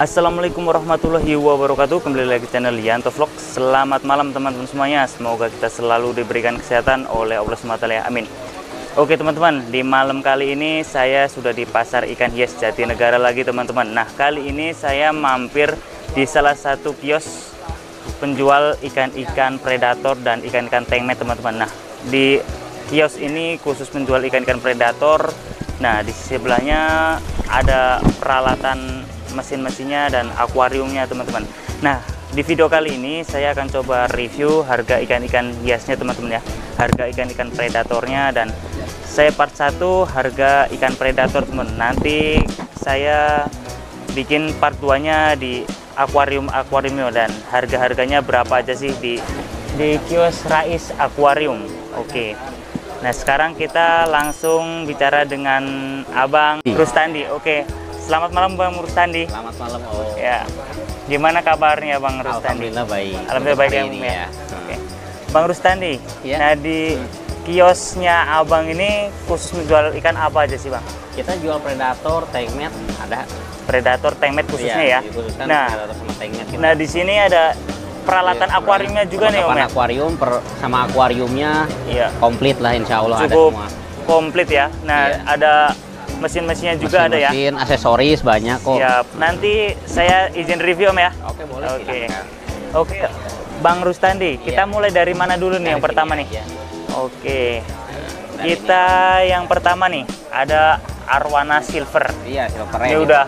Assalamualaikum warahmatullahi wabarakatuh. Kembali lagi channel Yanto Vlog. Selamat malam teman-teman semuanya. Semoga kita selalu diberikan kesehatan oleh Allah SWT. Amin. Oke teman-teman, di malam kali ini saya sudah di Pasar Ikan Hias Jatinegara lagi teman-teman. Nah, kali ini saya mampir di salah satu kios penjual ikan-ikan predator dan ikan-ikan tengmet teman-teman. Nah, di kios ini khusus menjual ikan-ikan predator. Nah, di sebelahnya ada peralatan mesin-mesinnya dan akuariumnya teman-teman. Nah, di video kali ini saya akan coba review harga ikan-ikan hiasnya teman-teman ya, harga ikan-ikan predatornya, dan saya part 1 harga ikan predator teman. Nanti saya bikin part 2 nya di akuariumnya dan harga-harganya berapa aja sih di kios Rais Aquarium. Oke. Nah, sekarang kita langsung bicara dengan Abang Rustandi. Oke. Selamat malam Bang Rustandi. Selamat malam Om. Ya. Gimana kabarnya Bang Rustandi? Alhamdulillah baik. Alhamdulillah baik ya. Oke. Bang Rustandi. Ya. Nah, di kiosnya Abang ini khusus menjual ikan apa aja sih Bang? Kita jual predator, tengmet, ada. Predator, tengmet khususnya ya. Nah, sama tengmet gitu. Nah di sini ada peralatan akuariumnya juga nih Om ya. Akuarium sama akuariumnya komplit lah insya Allah. Cukup ada semua. Komplit ya. Nah ada mesin-mesinnya juga ada ya. Mesin, aksesoris banyak kok. Siap. Nanti saya izin review Om ya. Oke boleh. Oke. Bang Rustandi, kita mulai dari mana dulu nih yang pertama nih? Oke. Kita yang pertama nih ada Arwana Silver. Iya, silver. Ini udah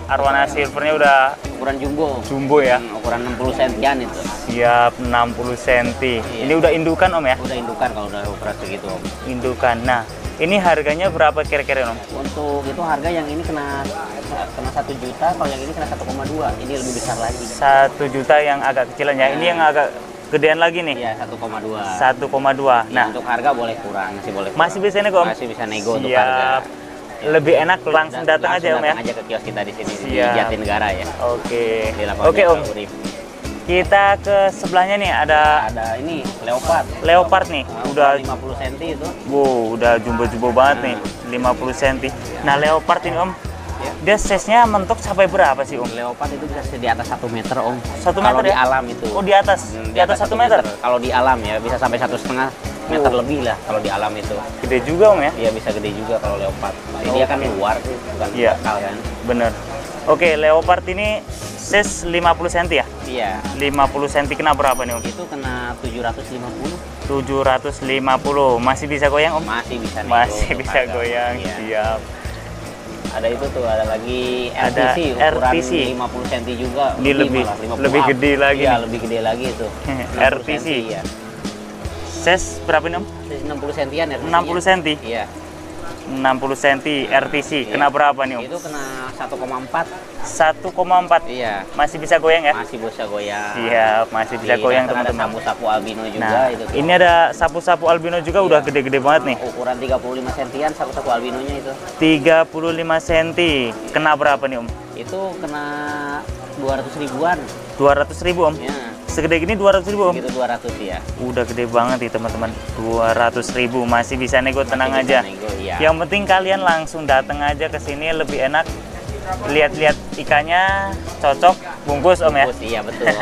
Arwana Silvernya udah ukuran jumbo. Jumbo ya. Ukuran 60 cm itu. Siap, 60 cm. Ini udah indukan Om ya? Udah indukan kalau udah ukuran segitu Om. Indukan. Nah, ini harganya berapa kira-kira Om? Untuk itu harga yang ini kena 1 juta, kalau yang ini kena 1,2. Ini lebih besar lagi. 1 juta yang agak kecilan ya. Ini yang agak gedean lagi nih. Iya, 1,2. 1,2. Nah, untuk harga boleh kurang, Masih bisa nego Om? Masih bisa nego untuk harga. Lebih enak langsung datang aja Om ya. Datang aja ke kios kita di sini di Jatinegara ya. Oke. Oke Om. Kita ke sebelahnya nih ada ini leopard. Leopard nih. Udah 50 cm itu. Wow, udah jumbo-jumbo banget nih. 50 cm. Nah, leopard ini Om. Dia size-nya mentok sampai berapa sih Om? Leopard itu bisa di atas 1 meter Om. 1 meter kalau ya? Di alam itu. Oh, di atas. Di atas 1 meter. Kalau di alam ya bisa sampai 1,5 meter lebih lah kalau di alam itu. Gede juga Om ya? Iya, bisa gede juga kalau leopard. Jadi dia kan luar sih, bukan lokal kan. Bener. Oke, leopard ini size 50 cm ya? Iya. 50 cm kena berapa nih Om? Itu kena 750. 750. Masih bisa goyang Om? Masih bisa nego. Masih bisa goyang. Iya. Siap. Ada itu tuh, ada lagi Ada RTC, ukuran RTC. 50 cm juga. Lebih gede lagi. Iya, lebih gede lagi itu. RTC. Ya. Size berapa nih Om? 60 cm RTC. 60 cm? Iya. 60 cm RTC. Kena berapa nih Om? Itu kena 1,4. 1,4. Iya. Masih bisa goyang ya? Masih bisa goyang. Siap, masih bisa goyang teman-teman. Ada sapu-sapu albino juga. Nah, itu tuh. ini ada sapu-sapu albino juga. Udah gede-gede banget nih. Ukuran 35 cm sapu-sapu albinonya itu. 35 cm. Kena berapa nih Om? Itu kena 200 ribuan. 200 ribu Om? Ya. Segede gini 200 ribu Om? Itu 200 ya. Udah gede banget nih teman-teman. 200 ribu masih bisa nego, tenang aja. Iya. Yang penting kalian langsung datang aja ke sini, lebih enak. Lihat-lihat ikannya cocok, bungkus Om ya. Bungkus, iya betul.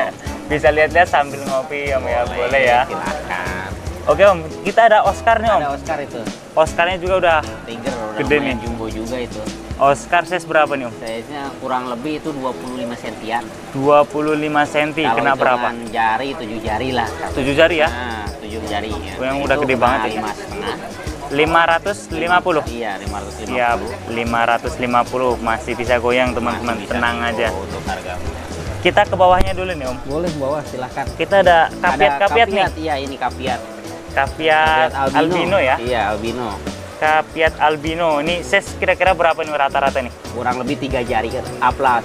Bisa lihat-lihat sambil ngopi Om ya, boleh ya. Silakan. Oke Om, kita ada Oscar nih Om. Ada Oscar itu. Oscarnya juga udah Tiger, udah gede nih. Jumbo juga itu. Oscar size berapa nih Om? Size-nya kurang lebih itu 25 cm. 25 cm. Kena berapa? Jari 7 jari lah. 7 jari ya? Nah, 7 jari ya. Yang udah gede banget ya. 550. Iya, 550. Siap, 550 masih bisa goyang teman-teman, tenang aja. Untuk harga. Kita ke bawahnya dulu nih Om. Boleh bawah, silahkan. Kita ada kapiat nih. Iya, ini kapiat. Kapiat albino ya? Iya, albino. Kapiat albino. Ini size kira-kira berapa nih rata-rata nih? Kurang lebih 3 jari up lah.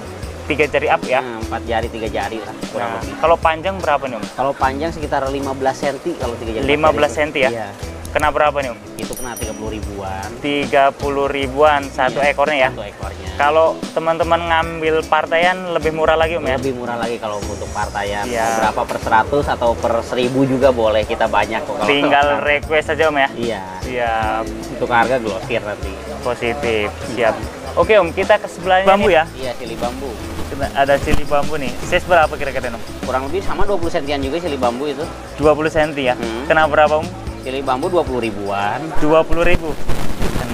3 jari up ya? 4 jari, 3 jari lah. Nah, kalau panjang berapa nih Om? Kalau panjang sekitar 15 cm kalau 3 jari. 15 cm ya? Iya. Kena berapa nih Om? Itu kena 30 ribuan. 30 ribuan satu ekornya ya? Satu ekornya. Kalau teman-teman ngambil partaian lebih murah lagi Om ya? Lebih murah lagi kalau untuk partaian. Iya. Berapa per 100 atau per 1000 juga boleh, kita banyak kok. Tinggal request aja Om ya? Iya. Siap. Untuk harga glosir nanti. Positif. Siap. Oke Om, kita ke sebelahnya bambu ya? Iya, silih bambu. Ada cili bambu nih. Size berapa kira-kira Om? Kurang lebih sama 20 sentian juga cili bambu itu. 20 cm ya. Kena berapa Om? Cili bambu 20 ribuan. 20.000.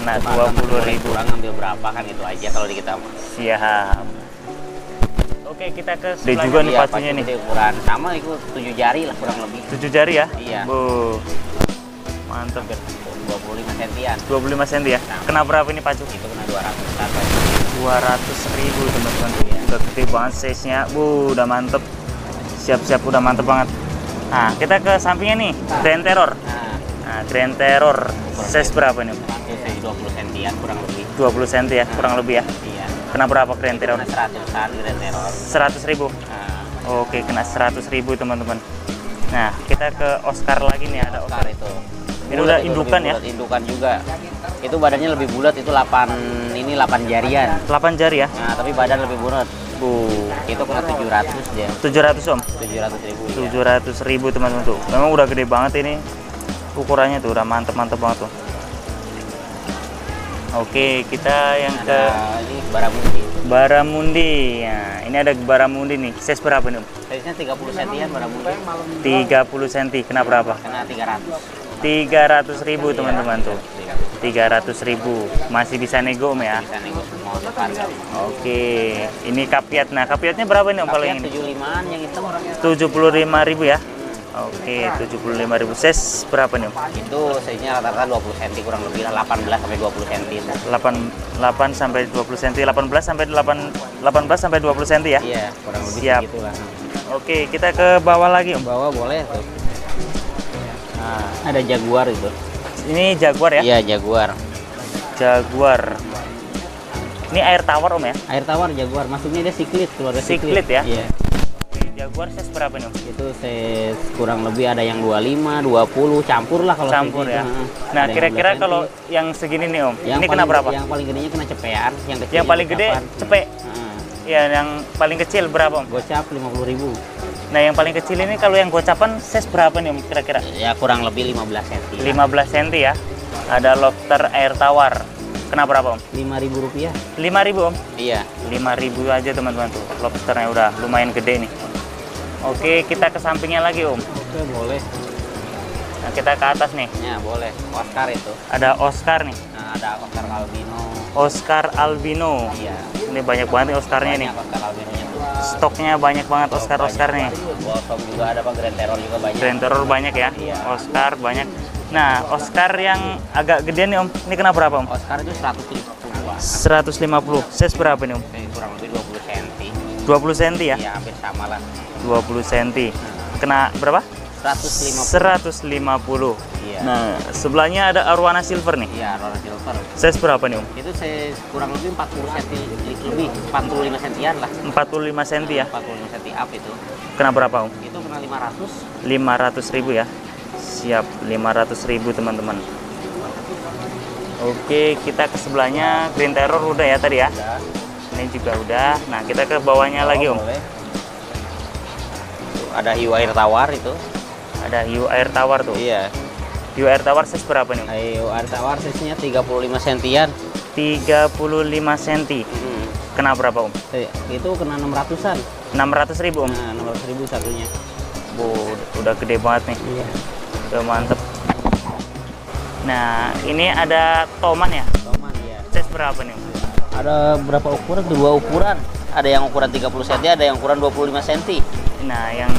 Kena 20.000. Kurang ambil berapa kan itu aja kalau di kita. Siap. Oke, kita ke sebelah juga nih pacunya nih. Ukuran sama itu 7 jari lah kurang lebih. 7 jari ya? Iya. Bu. Mantap. 25 sentian. 25 cm ya. Kena berapa ini pacu? Itu kena 200. 200.000 teman-teman. Udah gede banget size-nya. Bu, udah mantep. Siap-siap udah mantep banget. Nah, kita ke sampingnya nih. Grand Terror. Nah, Grand Terror. Size berapa nih? Itu 20 sentian kurang lebih. 20 cm ya, kurang lebih ya. Iya. Kena berapa Grand Terror? Kena 100-an Grand Terror. 100.000. Oke, kena 100.000 teman-teman. Nah, kita ke Oscar lagi nih, ada Oscar itu. Ini udah indukan ya? Indukan juga. Itu badannya lebih bulat, itu 8 jarian. 8 jari ya? Nah, tapi badan lebih bulat. Bu, Itu kena 700 dia. 700 Om? 700.000. 700.000 teman-teman tuh. Memang udah gede banget ini. Ukurannya tuh udah mantep-mantep banget tuh. Oke, kita yang ke ini Baramundi. Baramundi. Nah, ini ada Baramundi nih. Size berapa nih Om? Size-nya 30 sentian Baramundi. 30 cm. Kena berapa? Kena 300. 300.000 teman-teman tuh. 300.000. Masih bisa nego Om ya? Bisa nego semua untuk harga. Oke, ini kapiat. Nah, kapiatnya berapa nih Om kalau yang ini? 75-an yang hitam. 75.000 ya? Oke, 75.000. Size berapa nih Om? Itu size-nya rata-rata 20 cm kurang lebih lah, 18 sampai 20 cm. 8 sampai 20 cm, 18 sampai 20 cm ya? Iya, kurang lebih Siap. segitulah. Oke, kita ke bawah lagi Om. Bawah boleh tuh. Nah, ada Jaguar itu. Ini Jaguar ya? Iya, Jaguar. Jaguar. Ini air tawar Om ya? Air tawar Jaguar, masuknya dia siklit, keluarga Siklit ya? Iya. Oke, Jaguar size berapa nih Om? Itu size kurang lebih ada yang 25, 20, campur lah kalau Campur size ya. itu. Nah, Ada yang kira-kira 12 kalau cm. yang segini nih Om, Yang ini kena paling- berapa? Yang paling gedenya kena cepean, yang kecil Yang paling gede gocapan. cepek. Heeh. Ya, yang paling kecil berapa Om? Gocap 50.000. Nah, yang paling kecil ini kalau yang gocapan size berapa nih Om kira-kira? Ya kurang lebih 15 cm. 15 cm ya. Ada lobster air tawar. Kena berapa Om? Rp5.000. 5.000 Om. Iya. 5.000 aja teman-teman tuh. Lobsternya udah lumayan gede nih. Oke, kita ke sampingnya lagi Om. Oke, boleh. Nah, kita ke atas nih. Ya, boleh. Oscar itu. Ada Oscar nih. Nah, ada Oscar albino. Oscar albino. Iya. Ini banyak banget nih Oscarnya nih. Banyak Oscar albinonya tuh. Stoknya banyak banget Oscar nih. Bolsom juga ada, Pak. Grand Terror juga banyak. Grand Terror banyak ya. Iya. Oscar banyak. Nah, Oscar yang agak gedean nih Om. Ini kena berapa Om? Oscar itu 150. 150. Size berapa nih Om? Kurang lebih 20 cm. 20 cm ya? Iya, hampir sama lah. 20 cm. Kena berapa? 150. 150. Iya. Nah, sebelahnya ada Arowana Silver nih. Iya, Aurora Silver. Size berapa nih Om? Itu saya kurang lebih 40 cm lebih, 45 sentian lah. 45 cm ya? 45 cm up itu. Kena berapa Om? Itu kena 500. 500.000 ya. Siap, 500.000 teman-teman. Oke, kita ke sebelahnya Green Terror udah ya tadi ya. Udah. Ini juga udah. Nah, kita ke bawahnya lagi Om. Boleh. Tuh, ada hiu air tawar itu. Ada hiu air tawar tuh. Iya. Hiu air tawar size berapa nih Om? Hiu air tawar size-nya 35 sentian. 35 cm. Kena berapa Om? Itu kena 600-an. 600.000 Om. Nah, 600.000 satunya. Bu, udah gede banget nih. Iya. Udah mantep. Nah, ini ada toman ya. Toman ya. Size berapa nih Om? Ada berapa ukuran? Dua ukuran. Ada yang ukuran 30 cm, ada yang ukuran 25 cm. Nah, yang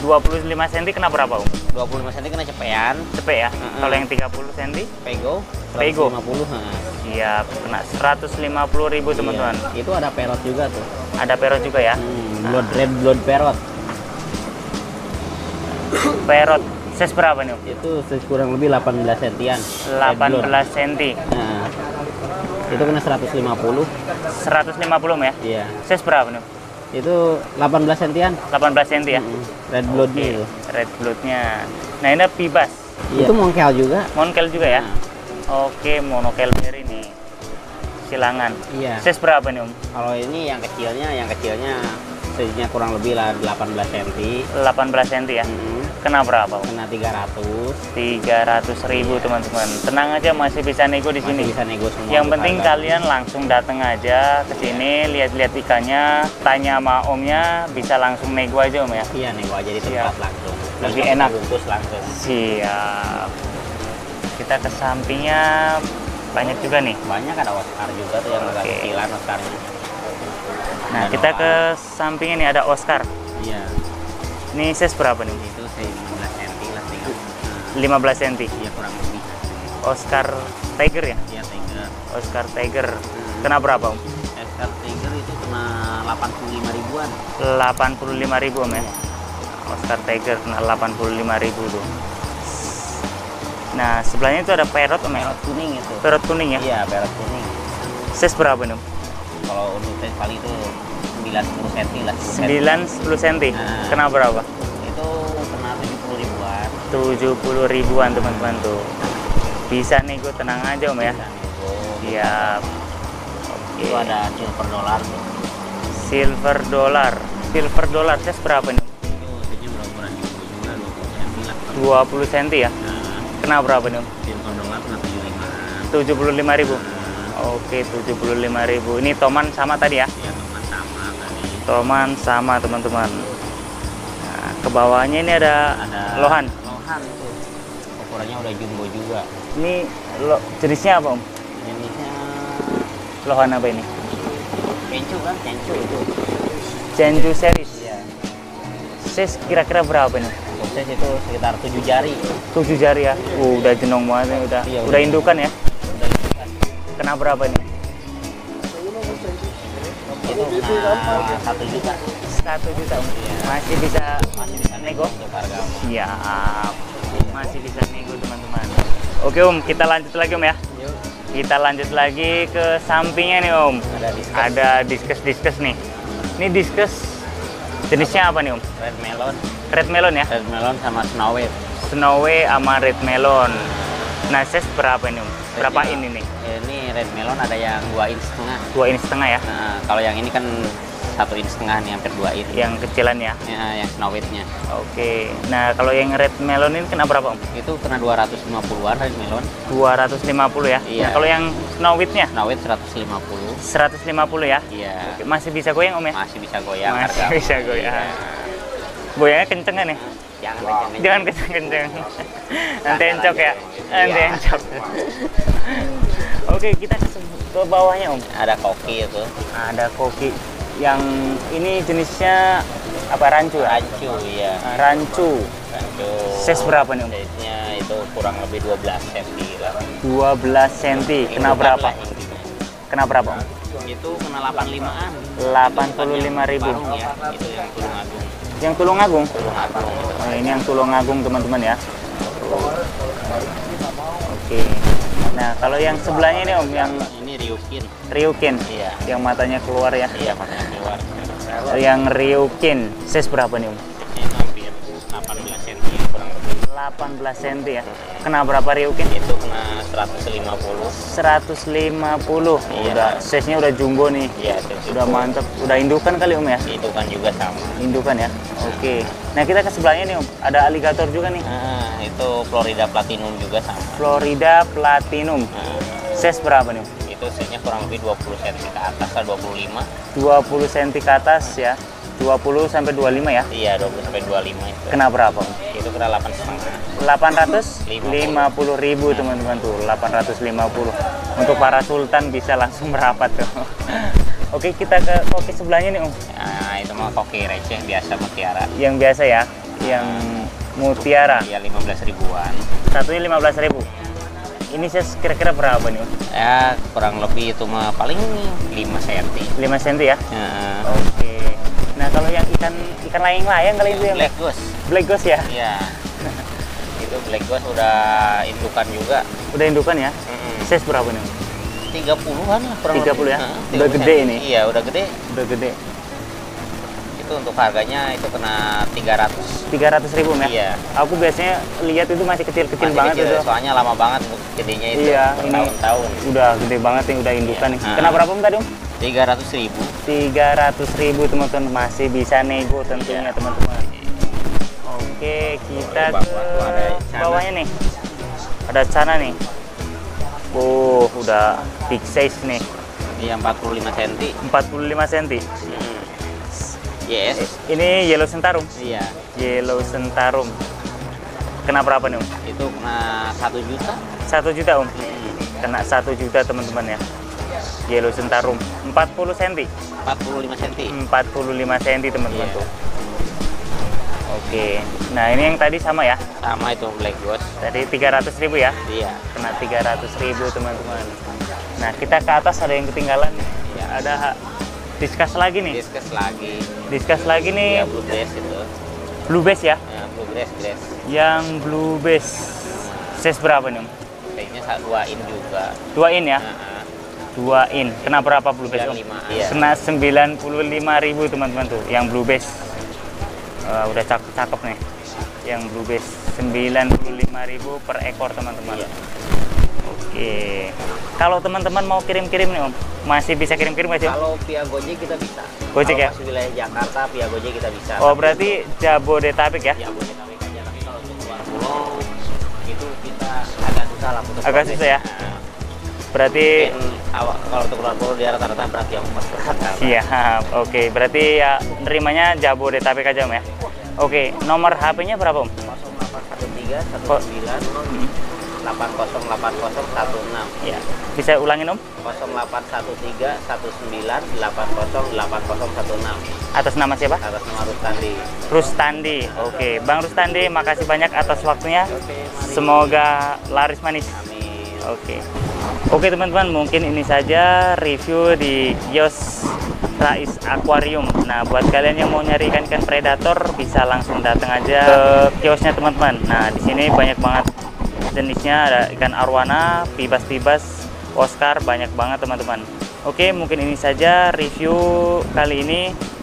25 cm kena berapa Om? 25 cm kena cepean, Cepet ya. Kalau yang 30 cm pego, Pego. 150. siap, kena 150.000 teman-teman. Iya. Itu ada parrot juga tuh. Ada perot juga ya. Red blood parrot. Perot size berapa nih Om? Itu kurang lebih 18 sentian. 18 cm. Nah, itu kena 150. 150 Om ya. Iya. Size berapa nih Om? Itu 18 sentian. 18 cm ya. Red bloodnya Oke, itu. red bloodnya. Nah, ini pibas. Iya. Itu mongkel juga. Monkel juga ya. Nah, Oke, monokel berry nih. Silangan. iya. Size berapa nih Om? Kalau ini yang kecilnya size-nya kurang lebih lah 18 cm. 18 cm ya. Kena berapa? Kena 300. 300.000 teman-teman. Tenang aja, masih bisa nego di sini. Bisa nego semua. Yang penting kalian langsung datang aja ke sini, lihat-lihat ikannya, tanya sama omnya, bisa langsung nego aja om ya. Iya, nego aja di tempat langsung. Lebih enak. Bungkus langsung. Siap. Kita ke sampingnya banyak juga nih. Banyak, ada Oscar juga tuh yang agak kecilan Oscarnya. Nah, kita ke sampingnya nih ada Oscar. Iya. Ini size berapa nih? Itu 15 cm lah tinggal. 15 cm. Iya, kurang lebih. Oscar Tiger ya? Iya, Tiger. Oscar Tiger. Kena berapa om? Oscar Tiger itu kena 85 ribuan. 85.000 om ya. Oscar Tiger kena 85.000 tuh. Nah, sebelahnya itu ada parrot om ya? Parrot kuning itu. Parrot kuning ya? Iya, parrot kuning. Size berapa nih om? Kalau untuk size paling itu 9-10 cm lah. 9-10 cm. Nah. Kena berapa? Itu kena 70 ribuan. 70 ribuan teman-teman tuh. Bisa nego, tenang aja om ya. Bisa nego. Siap. Itu ada silver dollar tuh. Silver dollar. Silver dollar size berapa nih? Itu harganya berukuran juga 20 cm lah. 20 cm ya? Nah, Kena berapa nih om? silver dollar kena 75. 75.000. Oke, 75.000. Ini toman sama tadi ya? Iya, teman sama tadi. Toman sama teman-teman. Nah, ke bawahnya ini ada lohan. Lohan tuh. Ukurannya udah jumbo juga. Ini jenisnya apa om? Jenisnya Lohan apa ini? kencu kan, kencu itu. Chenju series. Iya. Size kira-kira berapa nih? Untuk size itu sekitar 7 jari. 7 jari ya? Udah jenong banget nih, udah. Iya, udah indukan ya? Udah indukan. Kena berapa nih? Itu kena 1 juta. 1 juta om. Iya. Masih bisa nego untuk harga. Siap. Masih bisa nego teman-teman. Oke om, kita lanjut lagi om ya. Yuk. Kita lanjut lagi ke sampingnya nih om. Ada diskus nih. Ini diskus jenisnya apa nih om? Red melon. Red melon ya? Red melon sama snowy. Snowy sama red melon. Nah, size berapa ini om? Berapa ini nih? Ini red melon ada yang 2,5 inch. 2 inch setengah ya? Nah, kalau yang ini kan 1,5 inch nih, hampir 2 inch. Yang kecilan ya? Ya, yang snowy-nya. Oke. Nah, kalau yang red melon ini kena berapa om? Itu kena 250-an red melon. 250 ya? Iya. Nah, kalau yang snowy-nya? Snowy 150. 150 ya? Iya. Oke, masih bisa goyang om ya? Masih bisa goyang. Masih harga. bisa goyang. Iya. Goyangnya kenceng kan ya? Jangan kenceng. Jangan kenceng-kenceng. Nanti encok ya? Nanti Iya. encok. Oke, kita ke bawahnya om. Ada koki itu. Ada koki. Yang ini jenisnya apa, rancu ya? Rancu, iya. Rancu. Rancu. Size berapa nih om? Size-nya itu kurang lebih 12 cm lah. 12 cm. Kena berapa? Kena berapa om? Itu kena 85-an. 85.000. Parung ya, itu yang Tulungagung. Yang Tulungagung? Tulungagung. Oh, ini yang Tulungagung teman-teman ya. Oke. Nah, kalau yang sebelahnya ini om, yang Ini Ryukin. Ryukin. Iya. Yang matanya keluar ya. Iya, makanya keluar. Yang Ryukin. Size berapa nih om? Ini hampir 18 cm kurang lebih. 18 cm ya. Kena berapa Ryukin? Itu kena 150. 150. Iya. Udah size-nya udah jumbo nih. Iya, Udah mantep. Udah indukan kali om ya? itu kan juga sama. Indukan ya. Oke. Nah, kita ke sebelahnya nih om. Ada alligator juga nih. Nah, itu Florida Platinum juga sama. Florida Platinum. Nah, Size berapa nih om? itu size-nya kurang lebih 20 cm ke atas lah, 25. 20 cm ke atas ya. 20 sampai 25 ya. Iya, 20 sampai 25 itu. Kena berapa om? Itu kena 8,5. 850.000 teman-teman tuh. 850. Untuk para sultan bisa langsung merapat tuh. Oke, kita ke koki sebelahnya nih om. Nah, itu mah koki receh biasa mutiara. Yang biasa ya, yang mutiara. Iya, 15 ribuan. Satunya 15.000. Ini size kira-kira berapa nih om? Ya, kurang lebih itu mah paling 5 cm. 5 cm ya? Nah, Oke. Nah, kalau yang ikan layang-layang kali itu yang Black Ghost. Black Ghost ya? Iya. Itu Black Ghost udah indukan juga. Udah indukan ya? Size berapa nih om? 30-an lah kurang 30 lebih. ya? Nah, Udah 30 gede cm. ini? Iya, udah gede. Udah gede. Itu untuk harganya itu kena 300. 300.000 om ya? Iya. Aku biasanya lihat itu masih kecil-kecil Masih banget kecil, itu. soalnya lama banget untuk gedenya itu. Iya, ini tahun-tahun. udah gede banget nih, udah indukan nih. Iya. Kena berapa om tadi om? 300.000. 300.000 teman-teman, masih bisa nego tentunya Iya. teman-teman. Oke. Oke, kita Bawah ke tuh ada cana. bawahnya nih. Ada cana nih. Udah big size nih. Iya 45 cm. 45 cm. Yes. Ini yellow sentarum. Iya. Yellow sentarum. Kena berapa nih, Om? Itu kena 1 juta. 1 juta, Om. Kena 1 juta, teman-teman ya. Yellow sentarum 40 cm. 45 cm. 45 cm, teman-teman Iya. tuh. Oke. Nah, ini yang tadi sama ya. Sama itu black ghost. Tadi 300.000 ya. Iya. Kena 300.000, teman-teman. Nah, kita ke atas ada yang ketinggalan. Iya. Ada discuss lagi nih. Discuss lagi. Discuss lagi nih. Iya, blue dress itu. Blue base ya. Ya, blue dress. Yang blue base. Size berapa nih, Om? Kayaknya 2 in juga. 2 in ya. Nah, 2 in. Kena berapa blue base, Om? 95. Iya. Kena 95.000, teman-teman tuh. Yang blue base. Udah cakep nih. Yang blue base 95.000 per ekor, teman-teman. Iya. Oke. Kalau teman-teman mau kirim-kirim nih, Om, masih bisa kirim-kirim nggak sih? Kalau via Gojek kita bisa. Gojek kalau ya? masih wilayah Jakarta via Gojek kita bisa. Oh, Tapi berarti Jabodetabek ya? ya Jabodetabek aja. Tapi kalau untuk luar pulau itu kita agak susah lah untuk Agak proses. susah ya? Nah, Berarti mungkin kalau untuk luar pulau dia rata-rata berat yang 4 berat. iya, oke. Berarti ya nerimanya Jabodetabek aja, Om ya. Oke, nomor HP-nya berapa, Om? 0813 19 808016. Ya, bisa ulangin, Om? 0813 19 808016. Atas nama siapa? Atas nama Rustandi. Rustandi. Oke, Bang Rustandi, makasih banyak atas waktunya. Oke, mari. Semoga laris manis. Amin. Oke, teman-teman, mungkin ini saja review di Yos Rais Aquarium. Nah, buat kalian yang mau nyari ikan-ikan predator bisa langsung datang aja ke kiosnya, teman-teman. Nah, di sini banyak banget jenisnya, ada ikan arwana, pibas-pibas, Oscar, banyak banget, teman-teman. Oke, mungkin ini saja review kali ini.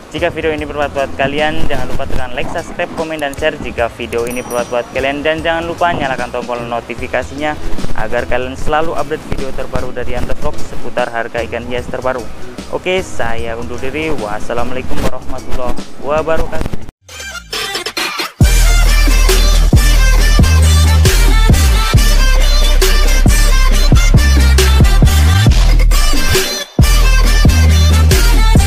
Jika video ini bermanfaat buat kalian, jangan lupa tekan like, subscribe, komen, dan share jika video ini bermanfaat buat kalian. Dan jangan lupa nyalakan tombol notifikasinya agar kalian selalu update video terbaru dari Yantovlog seputar harga ikan hias terbaru. Oke, saya undur diri. Wassalamualaikum warahmatullahi wabarakatuh.